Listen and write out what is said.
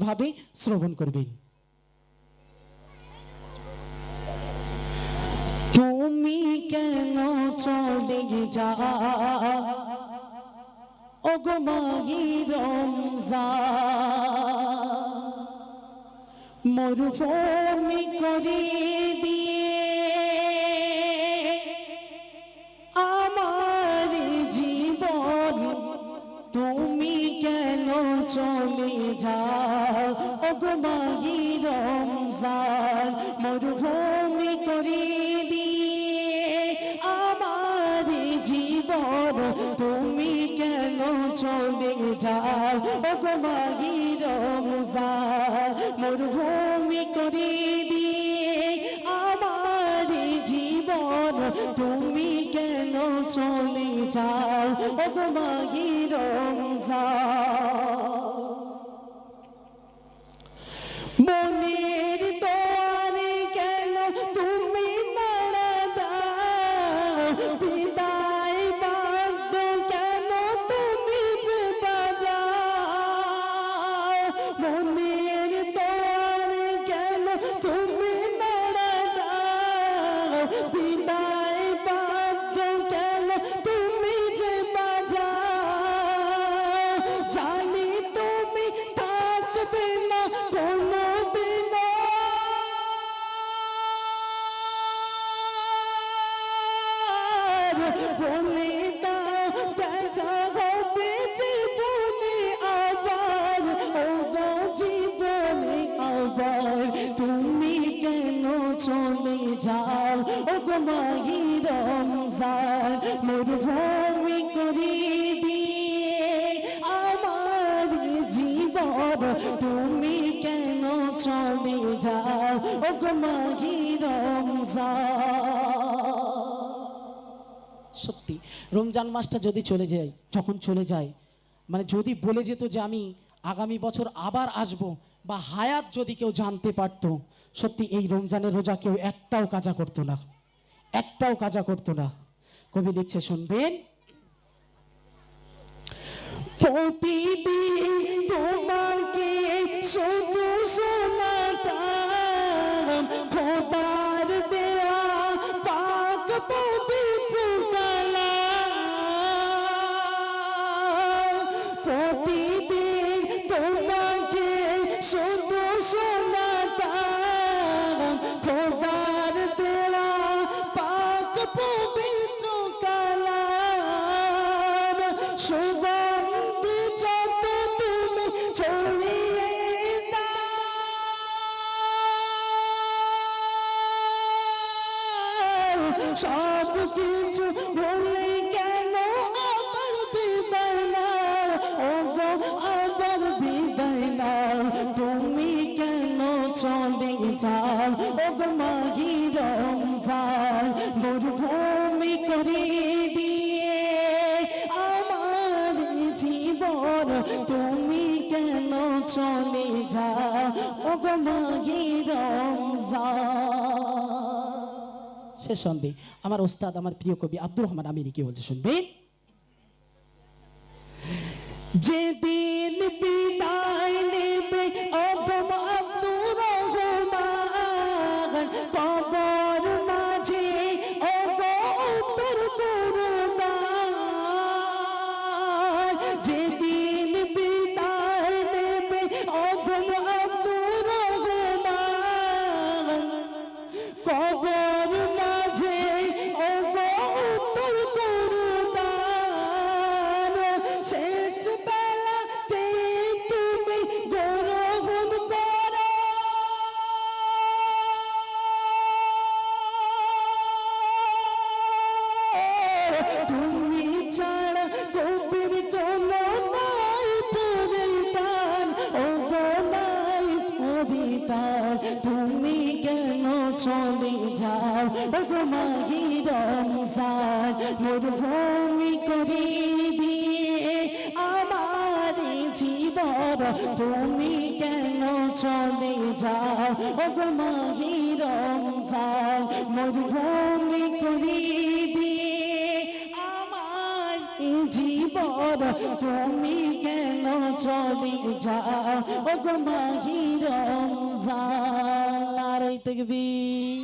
ভাবে শ্রবণ করবেন। তুমি কেন চলে যাও ওগো মাহি রমজান, মরুভূমি করে দিয়ে আমার জীবন। তুমি কেন চলে যাও ওগো মাহি রমজান, মরুভূমি করে দিয়ে আমার জীবন। তুমি কেন চলে যাও ওগো মাহি রমজান, মরুভূমি করে দিয়ে আমার জীবন। তুমি কেন চলে যাও ওগো মাহি রমজান। মনের দোয়ারে কেন তুমি নাড়া দাও, বিদায় বাদ্য কেন তুমি যে বাজাও। মনের দোয়ারে কেন তুমি নাড়া দাও, বিদায় বাদ্য কেন তুমি যে বাজাও। জানি তুমি থাকবে না কোনো বলে দাও দেখা হবে জীবনে আবার, ওগো জীবনে আবার। তুমি কেন চলে যাও ওগো মাহি রমজান, মরুভূমি করে দিয়ে আমার জীবন। তুমি কেন চলে যাও ওগো মাহি রমজান। সত্যি রমজান মাসটা যদি চলে যায়, যখন চলে যায়, মানে যদি বলে যেত যে আমি আগামী বছর আবার আসব, বা হায়াত যদি কেউ জানতে পারতো, সত্যি এই রমজানের রোজা কেউ একটাও কাজা করতো না, একটাও কাজা করতো না। কবি লিখছে শুনবেন। প্রতিদিন তোমাকে শুধু শোনাতাম খোদার দেয়া পাক পবিত্র কালাম। প্রতিদিন তোমাকে শুধু শোনাতাম খোদার দেয়া পাক পবিত্র কালাম। সুগন্ধি যত তুমি ছড়িয়ে দাও, সব কিছু ভুলে কেন আবার বিদায় নাও, ওগো আবার বিদায় নাও। তুমি কেন চলে যাও ওগো মাহি রমজান, মরুভূমি করে দিয়ে আমার জীবন। তুমি কেন চলে যাও ওগো মাহি রমজান। শেষ সন্ধে আমার ওস্তাদ, আমার প্রিয় কবি আব্দুর রহমান আমিনী কি বলছে শুনবেন। যেদিন বিদায় নেবে অবম আব্দুর রহমান, কবর মাঝে ওগো উত্তর করুণার। যেদিন বিদায় নেবে অবম আব্দুর রহমান, কবর মাঝে ওগো উত্তর করুণার। শেষ বেলাতে তুমি গ্রহণ করো, তুমি ছাড়া কবির কোনো নাই পরিতান, ওগো নাই পরিতান। তুমি কেন চলে যাও ওগো মাহি রমজান, মরুভূমি করে দিয়ে আমার জীবন। তুমি কেন চলে যাও ওগো মাহি রমজান, মরুভূমি করে দিয়ে আমার জীবন। পর তুমি কেন চলে যাও ও গো মাহি রমজান। নারে তাকবীর।